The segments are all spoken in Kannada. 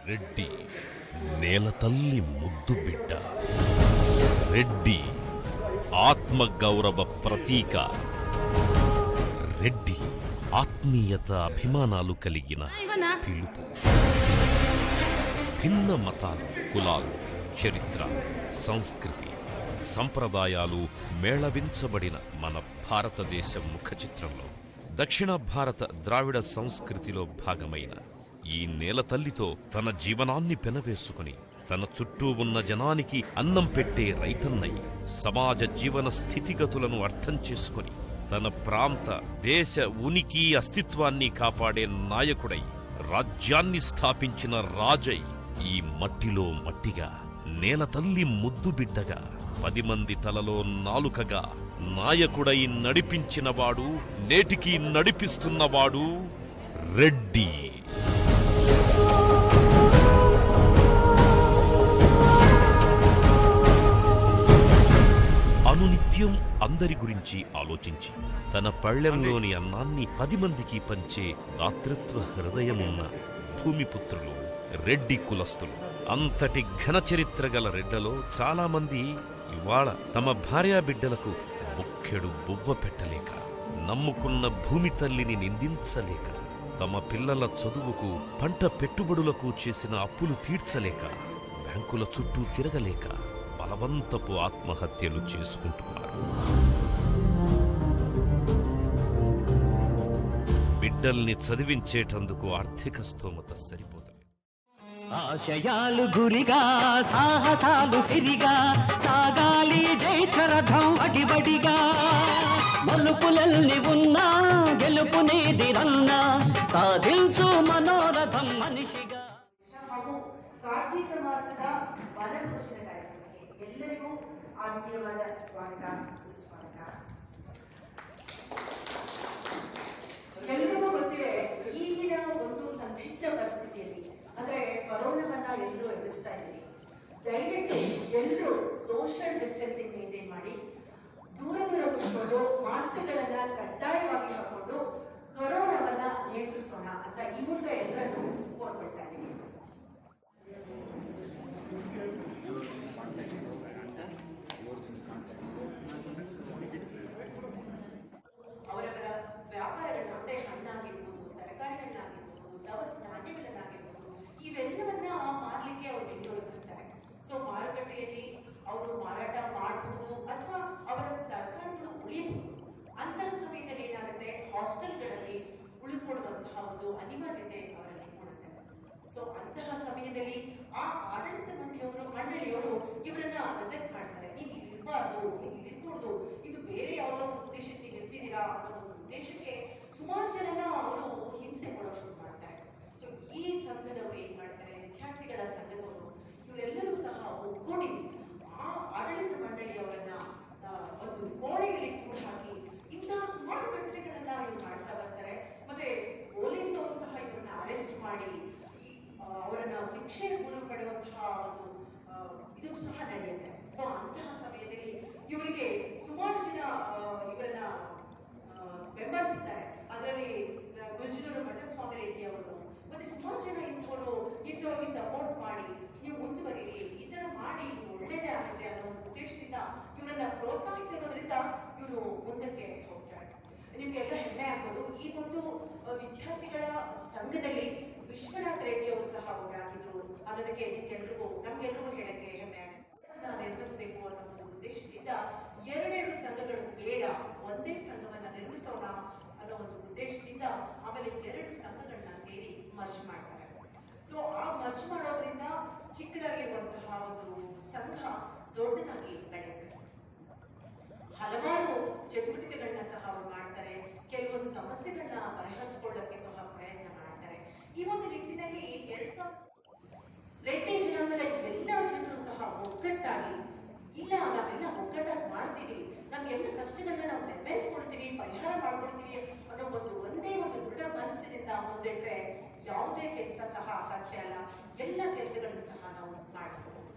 రెడ్డి నేలతల్లి ముద్దు బిడ్డ. రెడ్డి ఆత్మగౌరవ ప్రతీక. రెడ్డి ఆత్మీయత అభిమానాలు కలిగిన పిలుపు. భిన్న మతాలు, కులాలు, చరిత్ర, సంస్కృతి, సంప్రదాయాలు మేళవించబడిన మన భారతదేశ ముఖచిత్రంలో దక్షిణ భారత ద్రావిడ సంస్కృతిలో భాగమైన ఈ నేలతల్లితో తన జీవనాన్ని పెనవేసుకుని తన చుట్టూ ఉన్న జనానికి అన్నం పెట్టే రైతన్నై, సమాజ జీవన స్థితిగతులను అర్థం చేసుకుని తన ప్రాంత దేశ ఉనికి అస్తిత్వాన్ని కాపాడే నాయకుడై రాజ్యాన్ని స్థాపించిన రాజై ఈ మట్టిలో మట్టిగా నేలతల్లి ముద్దు బిడ్డగా 10 మంది తలలో నాలుకగా నాయకుడై నడిపించినవాడు, నేటికి నడిపిస్తున్నవాడు రెడ్డి. అనునిత్యం అందరి గురించి ఆలోచించి తన పళ్ళెంలోని అన్నాన్ని 10 మందికి పంచే దాతృత్వ హృదయమున్న భూమిపుత్రులు రెడ్డి కులస్తులు. అంతటి ఘన చరిత్ర గల రెడ్లలో చాలా మంది ఇవాళ తమ భార్యాబిడ్డలకు బుక్కెడు బువ్వ పెట్టలేక, నమ్ముకున్న భూమి తల్లిని నిందించలేక, తమ పిల్లల చదువుకు పంట పెట్టుబడులకు చేసిన అప్పులు తీర్చలేక, బ్యాంకుల చుట్టూ తిరగలేక బలవంతపు ఆత్మహత్యలు చేసుకుంటున్నారు. బిడ్డల్ని చదివించేటందుకు ఆర్థిక స్తోమత సరిపోతుంది. ఆశయాలు గురిగా, సాహసాలు సిరిగా సాగాలి జైత్రరథం అడిబడిగా. మలుపులల్లి ఉన్నా గెలుపునేదిరన్నా సాధించు మనోరథం మనిషిగా. ಹಾಗೂ ಕಾರ್ತಿಕ ಮಾಸದ ವನಘೋಷಣ ಕಾರ್ಯಕ್ರಮಕ್ಕೆ ಎಲ್ಲರಿಗೂ ಆತ್ಮೀಯವಾದ ಸ್ವಾಗತ, ಸುಸ್ವಾಗತ. ಎಲ್ರಿಗೂ ಗೊತ್ತಿದೆ, ಈಗಿನ ಒಂದು ಸಂದಿಗ್ಧ ಪರಿಸ್ಥಿತಿಯಲ್ಲಿ ಅಂದ್ರೆ ಕೊರೋನಾವನ್ನ ಎಲ್ಲರೂ ಎದುರಿಸ್ತಾ ಇದ್ದೀವಿ. ದಯವಿಟ್ಟು ಎಲ್ಲರೂ ಸೋಷಿಯಲ್ ಡಿಸ್ಟೆನ್ಸಿಂಗ್ ಮೇಂಟೈನ್ ಮಾಡಿ, ದೂರ ಕೂತ್ಕೊಂಡು ಮಾಸ್ಕ್ಗಳನ್ನ ಕಡ್ಡಾಯವಾಗಿ ಹಾಕೊಂಡು ಕೊರೋನಾವನ್ನ ನಿಯಂತ್ರಿಸೋಣ ಅಂತ ಈ ಮೂಲಕ ಎಲ್ಲರನ್ನು ಕೋರ್ಕೊಳ್ತಾ ಇದ್ದೀನಿ. ಅವರವರ ವ್ಯಾಪಾರಗಳನ್ನ ಅಂದ್ರೆ ಹಣ್ಣಾಗಿರ್ಬೋದು, ತರಕಾರಿಗಳನ್ನಾಗಿರ್ಬೋದು, ದವಸ ಧಾನ್ಯಗಳನ್ನಾಗಿರ್ಬೋದು, ಇವೆಲ್ಲವನ್ನ ಮಾರ್ಲಿಕ್ಕೆ ಅವರು ಬೆಂಗಳೂರಿಗೆ ಬರ್ತಾರೆ. ಸೊ ಮಾರುಕಟ್ಟೆಯಲ್ಲಿ ಅವರು ಮಾರಾಟ ಮಾಡಬಹುದು ಅಥವಾ ಅವರ ತರಕಾರಿಗಳು ಉಳಿಯಬಹುದು. ಅಂತಹ ಸಮಯದಲ್ಲಿ ಏನಾಗುತ್ತೆ, ಹಾಸ್ಟೆಲ್ಗಳಲ್ಲಿ ಉಳಿದುಕೊಳ್ಳುವಂತಹ ಒಂದು ಅನಿವಾರ್ಯತೆ ಅವರಲ್ಲಿ ಮೂಡುತ್ತೆ. ಸೊ ಅಂತಹ ಸಮಯದಲ್ಲಿ ಆ ಆಡಳಿತ ಮಂಡಳಿಯವರು ಇವರನ್ನ ವಿಸಿಟ್ ಮಾಡ್ತಾರೆ. ನೀವು ಇರಬಾರ್ದು, ನೀವು ಇರ್ಕೂಡ್ದು, ಇದು ಬೇರೆ ಯಾವುದೋ ಒಂದು ಉದ್ದೇಶಕ್ಕೆ ಇರ್ತಿದ್ದೀರಾ ಅನ್ನೋ ಒಂದು ಉದ್ದೇಶಕ್ಕೆ ಸುಮಾರು ಜನನ ಅವರು ಹಿಂಸೆ ಕೊಡೋಕೆ ಶುರು ಮಾಡ್ತಾರೆ. ಸೊ ಈ ಸಂಘದವರು ಏನ್ ಮಾಡ್ತಾರೆ, ವಿದ್ಯಾರ್ಥಿಗಳ ಸಂಘದವರು ಇವರೆಲ್ಲರೂ ಸಹ ಒಗ್ಗೂಡಿ ಆ ಆಡಳಿತ ಮಂಡಳಿಯವರನ್ನ ಒಂದು ಕೋಣೆಯಲ್ಲಿ ಕೂಡ ಹಾಕಿ ಇಂತಹ ಸುಮಾರು ಘಟನೆಗಳನ್ನ ಇವರು ಮಾಡ್ತಾ ಬರ್ತಾರೆ. ಮತ್ತೆ ಪೊಲೀಸ್ ಅವರು ಸಹ ಇವರನ್ನ ಅರೆಸ್ಟ್ ಮಾಡಿ ಅವರನ್ನ ಶಿಕ್ಷೆ ಪಡೆಯುವಂತಹ ಒಂದು ಇದು ಸಹ ನಡೆಯುತ್ತೆ. ಸೊ ಅಂತಹ ಸಮಯದಲ್ಲಿ ಇವರಿಗೆ ಸುಮಾರು ಜನ ಇವರನ್ನ ಬೆಂಬಲಿಸ್ತಾರೆ. ಅದರಲ್ಲಿ ಗುಜ್ಜನೂರು ಮಠಸ್ವಾಮಿ ರೆಡ್ಡಿ ಅವರು ಮತ್ತೆ ಸುಮಾರು ಜನ ಇಂಥವ್ರಿಗೆ ಸಪೋರ್ಟ್ ಮಾಡಿ ನೀವು ಮುಂದುವರಿರಿ, ಈ ತರ ಮಾಡಿ ಒಳ್ಳೆಯದೇ ಆಗುತ್ತೆ ಅನ್ನೋ ಒಂದು ಉದ್ದೇಶದಿಂದ ಇವರನ್ನ ಪ್ರೋತ್ಸಾಹಿಸಿರೋದ್ರಿಂದ ಇವರು ಮುಂದಕ್ಕೆ ಹೋಗ್ತಾರೆ. ನಿಮ್ಗೆಲ್ಲ ಹೆಮ್ಮೆ ಆಗ್ಬೋದು, ಈ ಒಂದು ವಿದ್ಯಾರ್ಥಿಗಳ ಸಂಘದಲ್ಲಿ ವಿಶ್ವನಾಥ್ ರೆಡ್ಡಿ ಅವರು ಸಹ ಒಬ್ಬರಾಗಿದ್ರು ಅನ್ನೋದಕ್ಕೆ ನಮ್ಗೆಲ್ರಿಗೂ ಹೇಳಕ್ಕೆ ಹೆಮ್ಮೆ ಆಗುತ್ತೆ. ನಿರ್ಮಿಸಬೇಕು ಅನ್ನೋ ಒಂದು ಉದ್ದೇಶದಿಂದ 2 ಸಂಘಗಳು ಬೇಡ, ಒಂದೇ ಸಂಘವನ್ನ ನಿರ್ಮಿಸೋಣ ಅನ್ನೋ ಒಂದು ಉದ್ದೇಶದಿಂದ ಆಮೇಲೆ 2 ಸಂಘಗಳನ್ನ ಸೇರಿ ಮರ್ಜ್ ಮಾಡ್ತಾರೆ. ಸೊ ಆ ಮರ್ಜ್ ಮಾಡೋದ್ರಿಂದ ಚಿಕ್ಕದಾಗಿರುವಂತಹ ಒಂದು ಸಂಘ ದೊಡ್ಡದಾಗಿ ನಡೆಯುತ್ತೆ. ಹಲವಾರು ಚಟುವಟಿಕೆಗಳನ್ನ ಸಹ ಅವರು ಮಾಡ್ತಾರೆ. ಕೆಲವೊಂದು ಸಮಸ್ಯೆಗಳನ್ನ ಪರಿಹರಿಸಿಕೊಳ್ಳಕ್ಕೆ ಸಹ ಪ್ರಯತ್ನ ಮಾಡ್ತಾರೆ. ಈ ಒಂದು ನಿಟ್ಟಿನಲ್ಲಿ 2000 ರೆಡ್ಡಿ ಜನಾಂಗದ ಎಲ್ಲ ಜನರು ಸಹ ಒಗ್ಗಟ್ಟಾಗಿ, ಇಲ್ಲ ನಾವೆಲ್ಲ ಒಗ್ಗಟ್ಟಾಗಿ ಮಾಡ್ತೀವಿ, ನಮ್ಗೆಲ್ಲ ಕಷ್ಟಗಳನ್ನ ನಾವು ನೆರವೇರಿಸ್ಕೊಳ್ತೀವಿ, ಪರಿಹಾರ ಮಾಡ್ಕೊಳ್ತೀವಿ ಅನ್ನೋ ಒಂದೇ ಒಂದು ದೃಢ ಮನಸ್ಸಿನಿಂದ ಮುಂದಿಟ್ರೆ ಯಾವುದೇ ಕೆಲಸ ಸಹ ಅಸಾಧ್ಯ ಅಲ್ಲ. ಎಲ್ಲ ಕೆಲಸಗಳನ್ನು ಸಹ ನಾವು ಮಾಡಬಹುದು.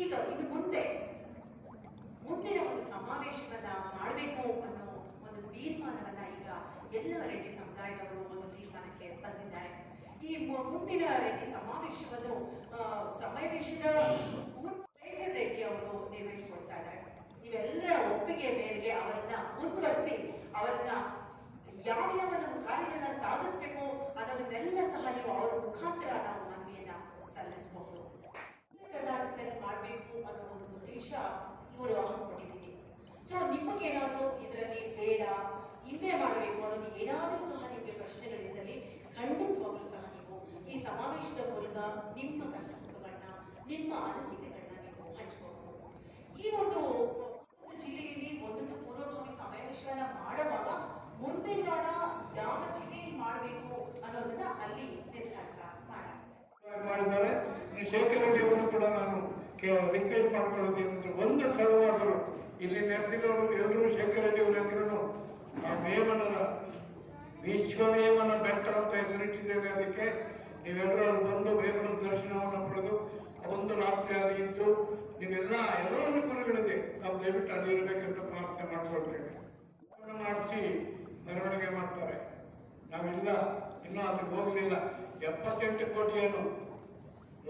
ಈಗ ಇನ್ನು ಮುಂದಿನ ಒಂದು ಸಮಾವೇಶವನ್ನ ಮಾಡಬೇಕು ಅನ್ನೋ ಒಂದು ತೀರ್ಮಾನವನ್ನ ಈಗ ಎಲ್ಲ ರೆಡ್ಡಿ ಸಮುದಾಯದವರು ಒಂದು ತೀರ್ಮಾನಕ್ಕೆ ಬಂದಿದ್ದಾರೆ. ಈ ಮುಂದಿನ ರೆಡ್ಡಿ ಸಮಾವೇಶವನ್ನು ಸಮಾವೇಶದ ರೆಡ್ಡಿ ಅವರು ನಿರ್ವಹಿಸಿಕೊಡ್ತಾ ಇದ್ದಾರೆ. ಇವೆಲ್ಲರ ಒಪ್ಪಿಗೆ ಮೇರೆಗೆ ಅವರನ್ನ ಮುಂದುವರಿಸಿ ಅವರನ್ನ ಯಾವ ನಮ್ಮ ಕಾರ್ಯಗಳನ್ನ ಸಾಗಿಸ್ಬೇಕು ಅನ್ನೋದನ್ನೆಲ್ಲ ಸಹ ನೀವು ಅವರ ಮುಖಾಂತರ ನಾವು ಮನವಿಯನ್ನ ಸಲ್ಲಿಸಬಹುದು. ಕರ್ನಾಟಕದಲ್ಲಿ ಮಾಡಬೇಕು ಅನ್ನೋ ಒಂದು ಉದ್ದೇಶ ಇವರು ಹಾಕೊಂಡಿದ್ದೀವಿ. ಸೊ ನಿಮಗೇನಾದ್ರೂ ಇದರಲ್ಲಿ ಬೇಡ ಇಲ್ಲೇ ಮಾಡಬೇಕು ಅನ್ನೋದು ಏನಾದ್ರೂ ಸಹ ನಿಮಗೆ ಪ್ರಶ್ನೆಗಳಿದ್ದಲ್ಲಿ ಖಂಡಿತವಾಗ್ಲೂ ಸಹ ನೀವು ಈ ಸಮಾವೇಶದ ಮೂಲಕ ನಿಮ್ಮ ಕಷ್ಟ ಸುಖಗಳನ್ನ ನಿಮ್ಮ ಅನಿಸಿಕೆಗಳನ್ನ ನೀವು ಹಂಚ್ಕೊಳ್ಬಹುದು. ಈ ಒಂದು ಜಿಲ್ಲೆಯಲ್ಲಿ ಒಂದೊಂದು ಪೂರ್ವಭಾವಿ ಸಮಾವೇಶವನ್ನ ಮಾಡುವಾಗ ಮುಂದಿನ ವಾರ ಯಾವ ಜಿಲ್ಲೆಯಲ್ಲಿ ಮಾಡಬೇಕು ಅನ್ನೋದನ್ನ ಅಲ್ಲಿ ನಿರ್ಧಾರ ಮಾಡಿದ್ದಾರೆ. ಶೇಖರ್ ರೆಡ್ಡಿ ಅವರು ಕೂಡ ನಾನು ರಿಕ್ವೆಸ್ಟ್ ಮಾಡ್ಕೊಳ್ಳೋದು ಒಂದು ಸಲವಾದರೂ ಇಲ್ಲಿ ನೆರೆದಿರೋರು ಎಲ್ಲರೂ ಶೇಖರ್ ರೆಡ್ಡಿ ಅವರೆಲ್ಲರೂ ಆ ವೇಮನರ ವಿಶ್ವವೇಮನ ಬೆಟ್ಟ ಅಂತ ಹೆಸರಿಟ್ಟಿದ್ದೇವೆ. ಅದಕ್ಕೆ ನೀವೆಲ್ಲರೂ ಬಂದು ವೇಮನ ದರ್ಶನವನ್ನು ಪಡೆದು ಒಂದು ರಾತ್ರಿ ಅದು ಇದ್ದು ನೀವೆಲ್ಲ ಎಲ್ಲೋ ಅನುಕೂಲಗಳಿದೆ. ನಾವು ದಯವಿಟ್ಟು ಅಲ್ಲಿ ಇರಬೇಕಂತ ಪ್ರಾರ್ಥನೆ ಮಾಡ್ಕೊಳ್ತೇವೆ. ಮಾಡಿಸಿ ಮೆರವಣಿಗೆ ಮಾಡ್ತಾರೆ. ನಾವೆಲ್ಲ ಇನ್ನೂ ಅದಕ್ಕೆ ಹೋಗಲಿಲ್ಲ. 78 ಕೋಟಿಯನ್ನು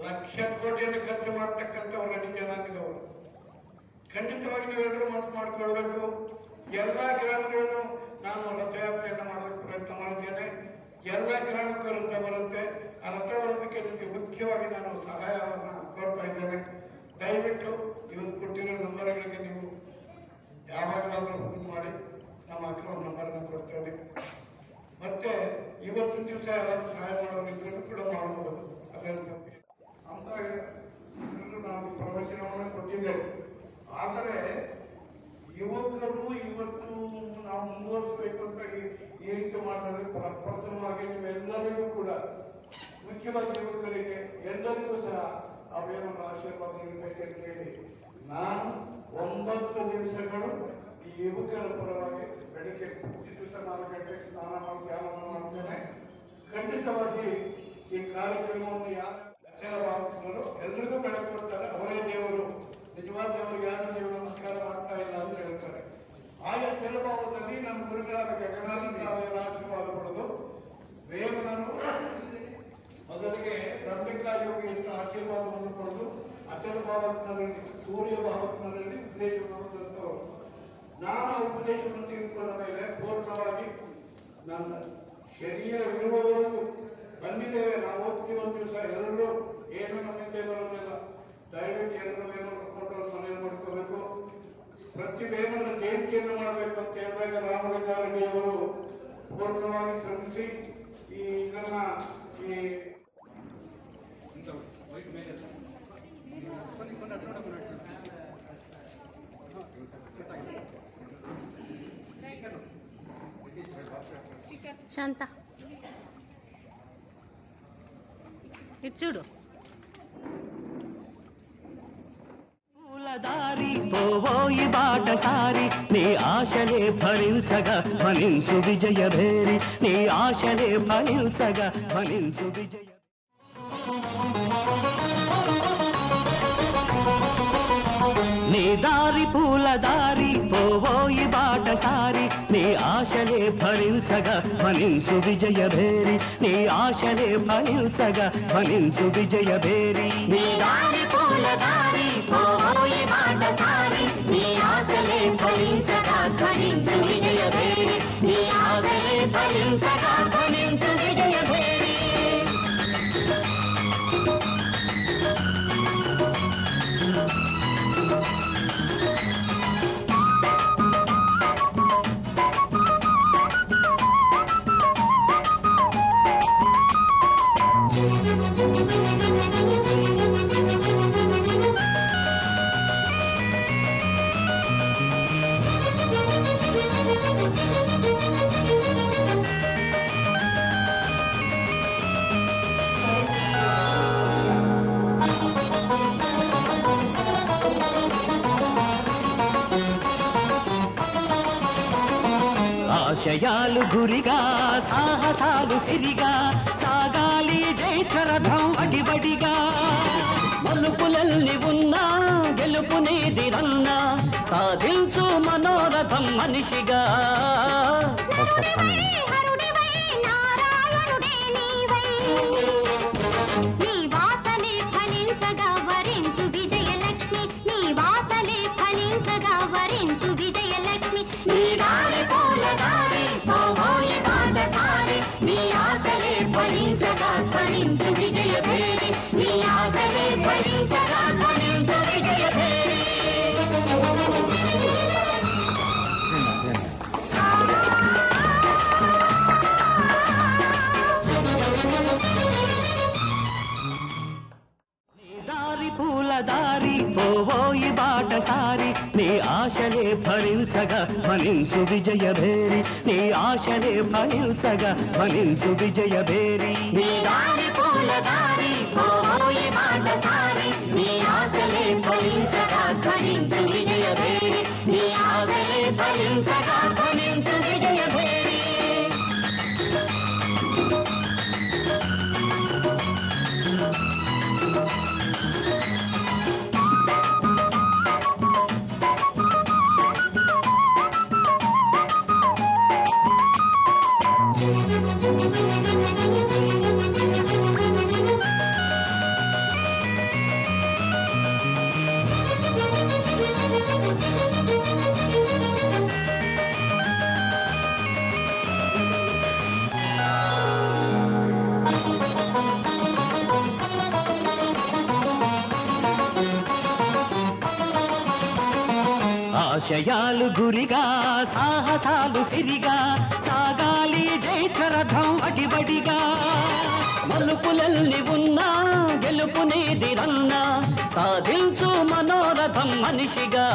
ಲಕ್ಷ ಕೋಟಿಯನ್ನು ಖರ್ಚು ಮಾಡ್ತಕ್ಕಂಥವ್ರು ಅಡಿ ಜನಾಂಗದವರು. ಖಂಡಿತವಾಗಿ ನೀವೆಲ್ಲರೂ ಮನಸ್ಸು ಮಾಡಿಕೊಳ್ಬೇಕು. ಎಲ್ಲ ಗ್ರಾಮಗಳನ್ನು ನಾನು ರಥಯಾತ್ರೆಯನ್ನು ಮಾಡೋದಕ್ಕೆ ಪ್ರಯತ್ನ ಮಾಡಿದ್ದೇನೆ. ಎಲ್ಲ ಗ್ರಾಮಕ್ಕೂ ರಥ ಬರುತ್ತೆ. ಆ ರಥ ಬರೋದಕ್ಕೆ ನಿಮಗೆ ಮುಖ್ಯವಾಗಿ ನಾನು ಸಹಾಯವನ್ನು ಕೊಡ್ತಾ ಇದ್ದೇನೆ. ದಯವಿಟ್ಟು ಇವತ್ತು ಕೊಟ್ಟಿರೋ ನಂಬರ್ಗಳಿಗೆ ನೀವು ಯಾವಾಗಲಾದರೂ ಫೋನ್ ಮಾಡಿ ನಮ್ಮ ಅಕೌಂಟ್ ನಂಬರ್ನ ಕೊಡ್ತೇವೆ. ಮತ್ತೆ ಇವತ್ತಿನ ದಿವಸ ಯಾರಾದ್ರೂ ಸಹಾಯ ಮಾಡೋರಿದ್ರು ಕೂಡ ಮಾಡಬಹುದು. ಅದನ್ನು ಅಂತ ನಾವು ಪ್ರವಚನವನ್ನು ಕೊಟ್ಟಿದ್ದೇವೆ. ಆದರೆ ಯುವಕರು ಇವತ್ತು ನಾವು ಮುಂದುವರಿಸಬೇಕು ಅಂತ ಈ ರೀತಿ ಮಾಡೋದು ಪ್ರಥಮವಾಗಿ ನೀವೆಲ್ಲರಿಗೂ ಕೂಡ ಮುಖ್ಯವಾಗಿ ಯುವಕರಿಗೆ ಎಲ್ಲರಿಗೂ ಸಹ ಅವೇನೊಂದು ಆಶೀರ್ವಾದ ಇರಬೇಕಂತ ಹೇಳಿ ನಾನು 9 ದಿವಸಗಳು ಈ ಯುವಕರ ಪರವಾಗಿ ಬೆಳಿಗ್ಗೆ ಪ್ರತಿ ದಿವಸ 4 ಗಂಟೆಗೆ ಸ್ನಾನ ಮಾಡಿ ಧ್ಯಾನವನ್ನು ಮಾಡ್ತೇನೆ. ಖಂಡಿತವಾಗಿ ಈ ಕಾರ್ಯಕ್ರಮವನ್ನು ಯಾರು ಎಲ್ರಿಗೂ ಬೆಳಕು ಕೊಡ್ತಾರೆ. ಅವರೇ ದೇವರು. ನಿಜವಾದ ದೇವರಿಗೆ ಯಾರು ನೀವು ನಮಸ್ಕಾರ ಮಾಡ್ತಾ ಇಲ್ಲ ಅಂತ ಹೇಳ್ತಾರೆ. ಆಯಾ ಕೆಲಭಾವದಲ್ಲಿ ನಮ್ಮ ಗುರುಗಳಾದ ಗಗನಾನಂದ ಅವರ ಆಶೀರ್ವಾದ ಪಡೆದು ವೇಮನರು ಮೊದಲಿಗೆ ರಂಭಿಕಾ ಯೋಗಿ ಆಶೀರ್ವಾದವನ್ನು ಪಡೆದು ಅಚಲ ಭಾವತ್ನಲ್ಲಿ ಸೂರ್ಯ ಭಾವತ್ನಲ್ಲಿ ಉಪದೇಶವನ್ನು ತಂದವರು. ನಾನು ಉಪದೇಶವನ್ನು ತೆಗೆದುಕೊಂಡ ಮೇಲೆ ಪೂರ್ಣವಾಗಿ ನನ್ನ ಶರೀರವಿರುವವರೆಗೂ ಬಂದಿದ್ದೇವೆ. ನಾವು ಹೋಗ್ತೀವಿ ಒಂದು ದಿವಸ ಎಲ್ಲರೂ ಏನು ನಮ್ಮಿಂದ ಬರೋದಿಲ್ಲ. ದಯವಿಟ್ಟು ಎಲ್ಲರೂ ಏನೋ ಫೋಟೋ ಮನೆಯಲ್ಲಿ ಮಾಡ್ಕೋಬೇಕು. ಪ್ರತಿ ವೇಮನ ಜಯಂತಿಯನ್ನು ಮಾಡಬೇಕು ಅಂತ ಹೇಳಿದಾಗ ರಾಮಲಿಂಗಾರೆಡ್ಡಿ ಅವರು ಪೂರ್ಣವಾಗಿ ಶ್ರಮಿಸಿ ಇದನ್ನ ಶಾಂತ ಇದು చూడు. దారి పోవోయి బాటసారి నీ ఆశలే ఫలించగా ఫలించు విజయ భేరి నీ ఆశలే ఫలించగా ఫలించు విజయ. నీ దారి పూల దారి పోవోయి బాటసారి నీ ఆశలే ఫలించగా ఫలించు విజయ భేరి నీ ఆశలే ఫలించగా ఫలించు విజయ భేరి. నీ దారి పూల దారి పోవోయి బాటసారి నీ ఆశలే ఫలించగా ఫలించు విజయ భేరి నీ ఆశలే ఫలించగా ఫలించు విజయ భేరి. ఆశయాలు గురిగా సాహసాలు సిరిగా సాగాలి జైత్రరథం అడిబడిగా మలుపులల్లి ఉన్నా గెలుపునేదిరన్నా సాధించు మనోరథం మనిషిగా. నీ వాసనే ఫలించగా వరి దారి పోవోయి బాటసారి నీ ఆశలే ఫలించగా ఫలించు విజయభేరి నీ ఆశలే ఫలించగా ఫలించు విజయభేరి నీ దారి పూల దారి పోవోయి బాటసారి నీ ఆశలే ఫలించగా ఫలించు విజయభేరి నీ ఆశలే ఫలించగా ఫలించు విజయభేరి ఆశయాలు గురిగా సాహసాలు సిరిగా సాగాలి జైత్రరథం అడిబడిగా మలుపులల్ని ఉన్నా గెలుపునేది రన్నా సాధించు మనోరథం మనిషిగా